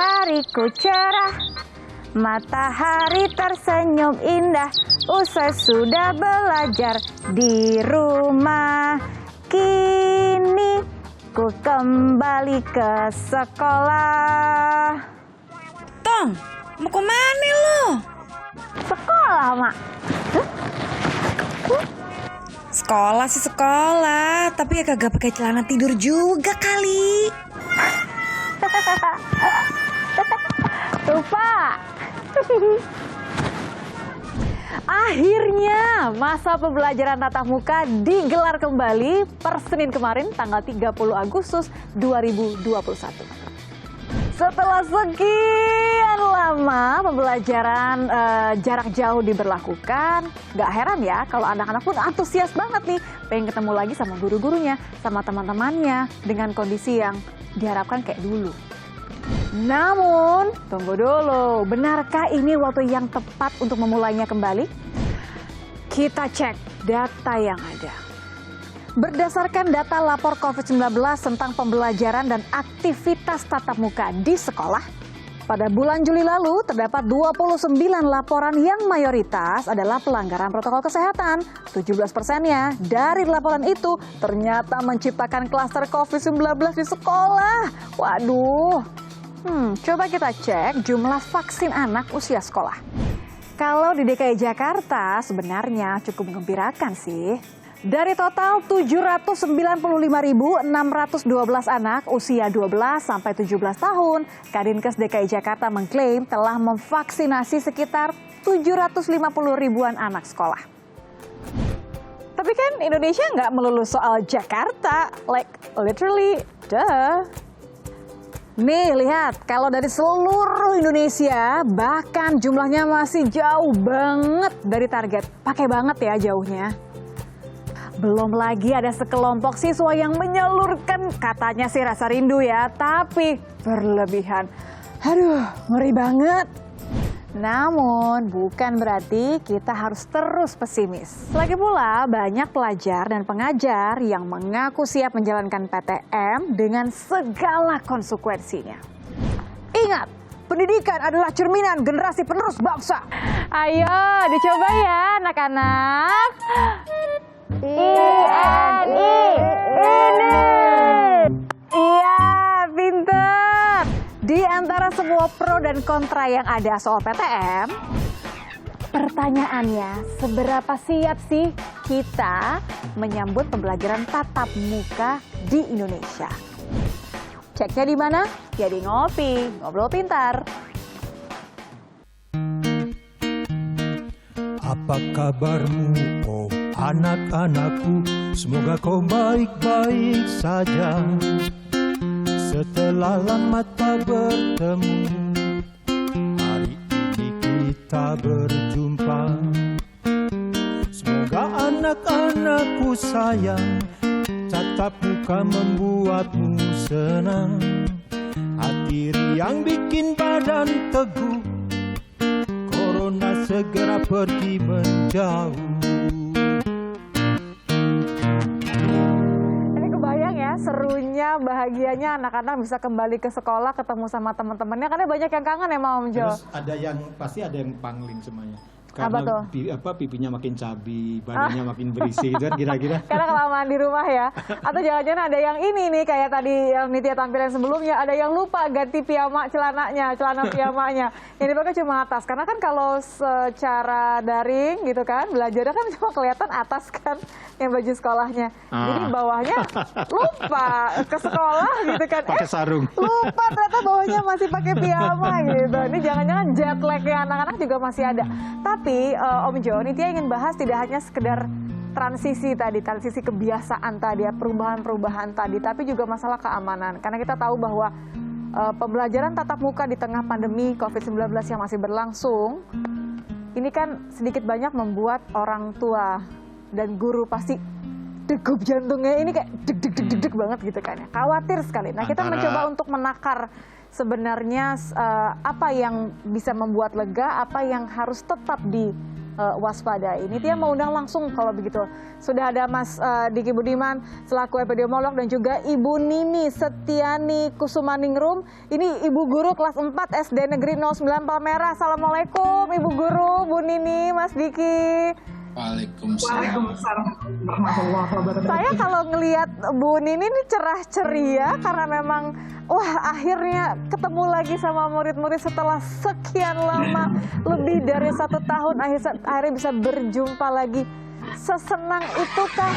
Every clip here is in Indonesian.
hariku cerah, matahari tersenyum indah, usai sudah belajar di rumah. Kini ku kembali ke sekolah. Tong, mau kemana lo? Sekolah, Mak. Sekolah sih sekolah, tapi ya kagak pakai celana tidur juga kali. Lupa. Akhirnya masa pembelajaran tatap muka digelar kembali per Senin kemarin tanggal 30 Agustus 2021. Setelah sekian lama pembelajaran jarak jauh diberlakukan, gak heran ya kalau anak-anak pun antusias banget nih pengen ketemu lagi sama guru-gurunya, sama teman-temannya dengan kondisi yang diharapkan kayak dulu. Namun, tunggu dulu, benarkah ini waktu yang tepat untuk memulainya kembali? Kita cek data yang ada. Berdasarkan data lapor COVID-19 tentang pembelajaran dan aktivitas tatap muka di sekolah, pada bulan Juli lalu terdapat 29 laporan yang mayoritas adalah pelanggaran protokol kesehatan. 17%-nya dari laporan itu ternyata menciptakan klaster COVID-19 di sekolah. Waduh. Coba kita cek jumlah vaksin anak usia sekolah. Kalau di DKI Jakarta sebenarnya cukup menggembirakan sih. Dari total 795.612 anak usia 12 sampai 17 tahun, Kadinkes DKI Jakarta mengklaim telah memvaksinasi sekitar 750 ribuan anak sekolah. Tapi kan Indonesia nggak melulu soal Jakarta, like literally, duh. Nih lihat, kalau dari seluruh Indonesia, bahkan jumlahnya masih jauh banget dari target. Pakai banget ya jauhnya. Belum lagi ada sekelompok siswa yang menyalurkan, katanya sih rasa rindu ya, tapi berlebihan. Aduh, ngeri banget. Namun, bukan berarti kita harus terus pesimis. Lagi pula, banyak pelajar dan pengajar yang mengaku siap menjalankan PTM dengan segala konsekuensinya. Ingat, pendidikan adalah cerminan generasi penerus bangsa. Ayo, dicoba ya anak-anak. INI, ini. Iya, pinter. Di antara semua pro dan kontra yang ada soal PTM, pertanyaannya, seberapa siap sih kita menyambut pembelajaran tatap muka di Indonesia? Ceknya di mana? Ya di Ngopi, Ngobrol Pintar. Apa kabarmu, oh anak-anakku? Semoga kau baik-baik saja. Setelah lama tak bertemu, hari ini kita berjumpa. Semoga anak-anakku sayang, tatap muka membuatmu senang. Hati riang bikin badan teguh, corona segera pergi menjauh. Serunya, bahagianya anak-anak bisa kembali ke sekolah, ketemu sama teman-temannya, karena banyak yang kangen ya Om Jo. Terus pasti ada yang pangling semuanya. Apa tuh? Pipinya makin cabi, badannya makin berisi, itu kan kira-kira. Karena kelamaan di rumah ya. Atau jangan-jangan ada yang ini nih, kayak tadi yang Nitya tampilan sebelumnya, ada yang lupa ganti celana piyamanya. Yang dipakai cuma atas. Karena kan kalau secara daring gitu kan, belajarnya kan cuma kelihatan atas kan, yang baju sekolahnya. Jadi bawahnya lupa ke sekolah gitu kan. Pakai sarung. Lupa ternyata bawahnya masih pakai piyama gitu. Ini jangan-jangan jet lag-nya anak-anak juga masih ada. Tapi Om Jo, Nitya ingin bahas tidak hanya sekedar transisi kebiasaan tadi ya, perubahan-perubahan tadi, tapi juga masalah keamanan. Karena kita tahu bahwa pembelajaran tatap muka di tengah pandemi COVID-19 yang masih berlangsung, ini kan sedikit banyak membuat orang tua dan guru pasti degup jantungnya ini kayak deg-deg banget gitu kan ya. Khawatir sekali. Nah, kita mencoba untuk menakar sebenarnya apa yang bisa membuat lega, apa yang harus tetap waspada. Ini Tia mau undang langsung kalau begitu. Sudah ada Mas Diki Budiman selaku epidemiolog dan juga Ibu Nini Setiani Kusumaningrum. Ini Ibu Guru kelas 4 SD Negeri 09 Palmerah. Assalamualaikum Ibu Guru, Bu Nini, Mas Diki. Waalaikumsalam. Saya kalau ngelihat Bu Nini ini cerah ceria karena memang wah akhirnya ketemu lagi sama murid-murid setelah sekian lama, lebih dari 1 tahun akhirnya bisa berjumpa lagi. Sesenang itukah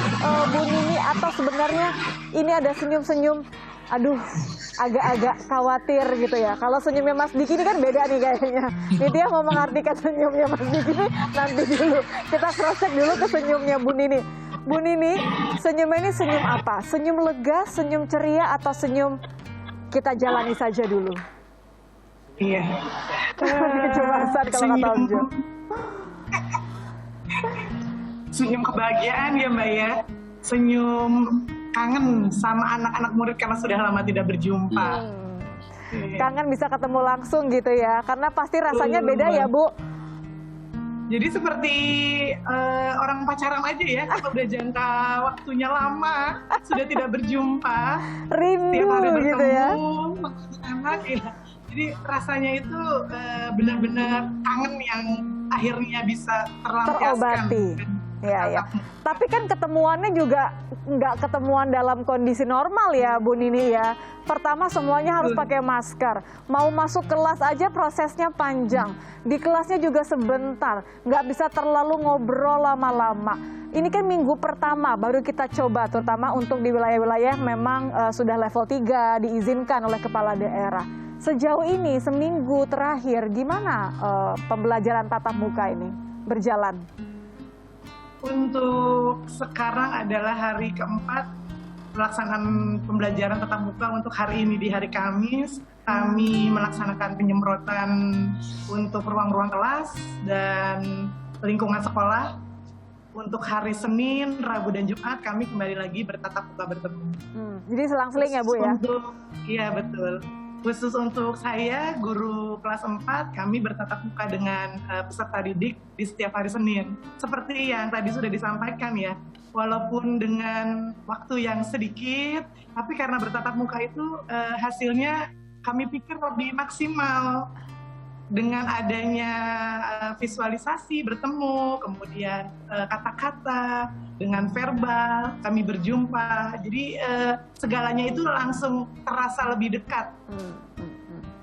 Bu Nini atau sebenarnya ini ada senyum-senyum? Aduh, agak-agak khawatir gitu ya. Kalau senyumnya Mas Diki ini kan beda nih kayaknya. Dia mau mengartikan senyumnya Mas Diki ini nanti dulu. Kita cross-check dulu ke senyumnya Bu Nini. Bu Nini, senyumnya ini senyum apa? Senyum lega, senyum ceria, atau senyum kita jalani saja dulu? Iya. Kecemasan kalau kata Om Jo. Senyum kebahagiaan ya Mbak ya. Senyum kangen sama anak-anak murid karena sudah lama tidak berjumpa. Kangen bisa ketemu langsung gitu ya, karena pasti rasanya beda ya Bu. Jadi seperti orang pacaran aja ya, kalau udah jangka waktunya lama, sudah tidak berjumpa. Rindu tiap hari bertemu, gitu ya. anak ya. Jadi rasanya itu benar-benar kangen yang akhirnya bisa terlampiaskan. Terobati. Ya, ya. Tapi kan ketemuannya juga nggak ketemuan dalam kondisi normal ya Bu Nini ya. Pertama semuanya harus pakai masker. Mau masuk kelas aja prosesnya panjang. Di kelasnya juga sebentar. Nggak bisa terlalu ngobrol lama-lama. Ini kan minggu pertama baru kita coba, terutama untuk di wilayah-wilayah memang sudah level 3 diizinkan oleh kepala daerah. Sejauh ini seminggu terakhir gimana pembelajaran tatap muka ini berjalan? Untuk sekarang adalah hari keempat pelaksanaan pembelajaran tatap muka. Untuk hari ini di hari Kamis, kami melaksanakan penyemprotan untuk ruang-ruang kelas dan lingkungan sekolah. Untuk hari Senin, Rabu, dan Jumat kami kembali lagi bertatap muka bertemu. Jadi selang-seling ya Bu ya? Iya betul. Khusus untuk saya, guru kelas 4, kami bertatap muka dengan peserta didik di setiap hari Senin. Seperti yang tadi sudah disampaikan ya, walaupun dengan waktu yang sedikit, tapi karena bertatap muka itu hasilnya kami pikir lebih maksimal. Dengan adanya visualisasi, bertemu, kemudian kata-kata, dengan verbal, kami berjumpa. Jadi segalanya itu langsung terasa lebih dekat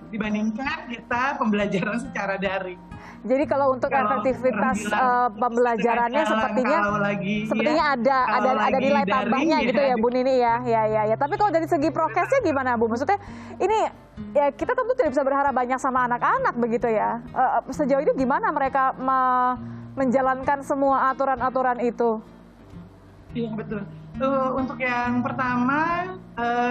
dibandingkan kita pembelajaran secara daring. Jadi kalau untuk efektivitas pembelajarannya sepertinya ada nilai tambahnya gitu ya Bu Nini ya. Ya. Tapi kalau dari segi prokesnya gimana Bu? Maksudnya ini ya kita tentu tidak bisa berharap banyak sama anak-anak begitu ya. Sejauh ini gimana mereka menjalankan semua aturan-aturan itu? Iya betul. Untuk yang pertama,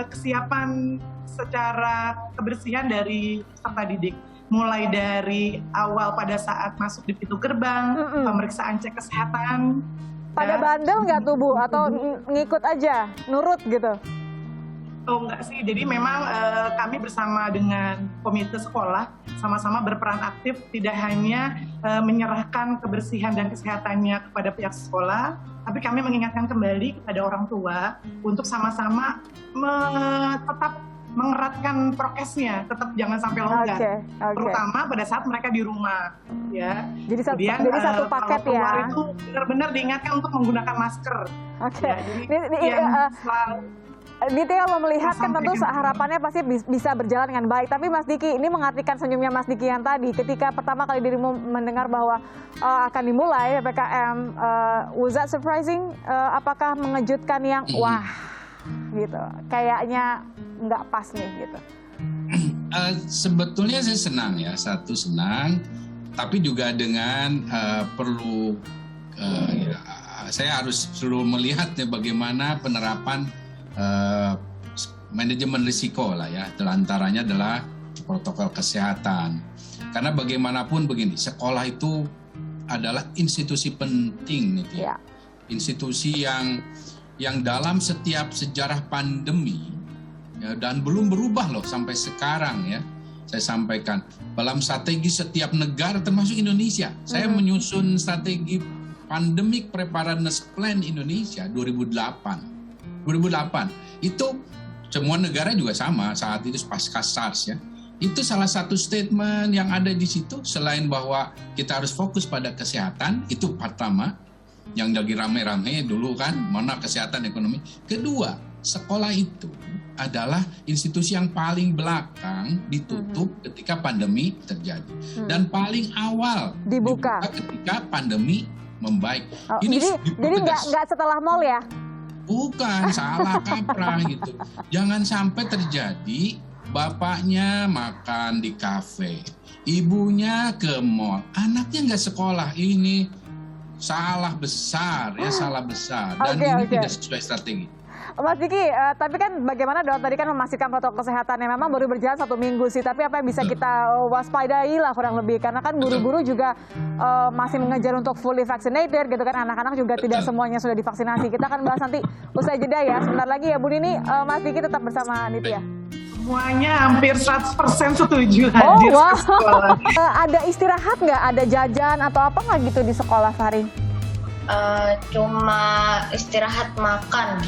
kesiapan secara kebersihan dari peserta didik. Mulai dari awal pada saat masuk di pintu gerbang, pemeriksaan cek kesehatan. Pada bandel nggak tuh Bu? Atau ngikut aja, nurut gitu? Oh enggak sih, jadi memang kami bersama dengan komite sekolah sama-sama berperan aktif, tidak hanya menyerahkan kebersihan dan kesehatannya kepada pihak sekolah, tapi kami mengingatkan kembali kepada orang tua untuk sama-sama tetap mengeratkan prokesnya, tetap jangan sampai longgar, terutama pada saat mereka di rumah, ya. Jadi satu paket kalau ya. Itu benar-benar diingatkan untuk menggunakan masker. Oke. Ya, Diti kalau melihat kan tentu harapannya pasti bisa berjalan dengan baik. Tapi Mas Diki, ini mengartikan senyumnya Mas Diki yang tadi ketika pertama kali dirimu mendengar bahwa akan dimulai PPKM, was that surprising? Apakah mengejutkan yang wah gitu, kayaknya nggak pas nih gitu? Sebetulnya saya senang ya, senang, tapi juga dengan perlu saya harus selalu melihat ya bagaimana penerapan manajemen risiko lah ya, antaranya adalah protokol kesehatan. Karena bagaimanapun begini, sekolah itu adalah institusi penting gitu ya. Institusi yang dalam setiap sejarah pandemi ya, dan belum berubah loh sampai sekarang ya, saya sampaikan dalam strategi setiap negara termasuk Indonesia. Saya menyusun strategi Pandemic Preparedness Plan Indonesia 2008. Itu semua negara juga sama saat itu pasca SARS ya. Itu salah satu statement yang ada di situ, selain bahwa kita harus fokus pada kesehatan, itu pertama yang lagi rame-rame dulu kan, mana kesehatan ekonomi. Kedua, sekolah itu adalah institusi yang paling belakang ditutup ketika pandemi terjadi, dan paling awal Dibuka ketika pandemi membaik. Oh, jadi nggak setelah mall ya? Bukan, salah kaprah gitu. Jangan sampai terjadi bapaknya makan di kafe, ibunya ke mall, anaknya nggak sekolah. Ini salah besar ya, salah besar. Dan ini tidak sesuai strategi. Mas Diki, tapi kan bagaimana dok tadi kan memastikan protokol kesehatan yang memang baru berjalan 1 minggu sih, tapi apa yang bisa kita waspadai lah kurang lebih, karena kan guru-guru juga masih mengejar untuk fully vaccinated gitu kan, anak-anak juga tidak semuanya sudah divaksinasi. Kita akan bahas nanti usai jeda ya, sebentar lagi ya Bu Nini. Mas Diki tetap bersama Nitya. Semuanya hampir 100% setuju hadir ke sekolah. Ada istirahat nggak, ada jajan atau apa nggak gitu di sekolah, Fahri? Cuma istirahat makan.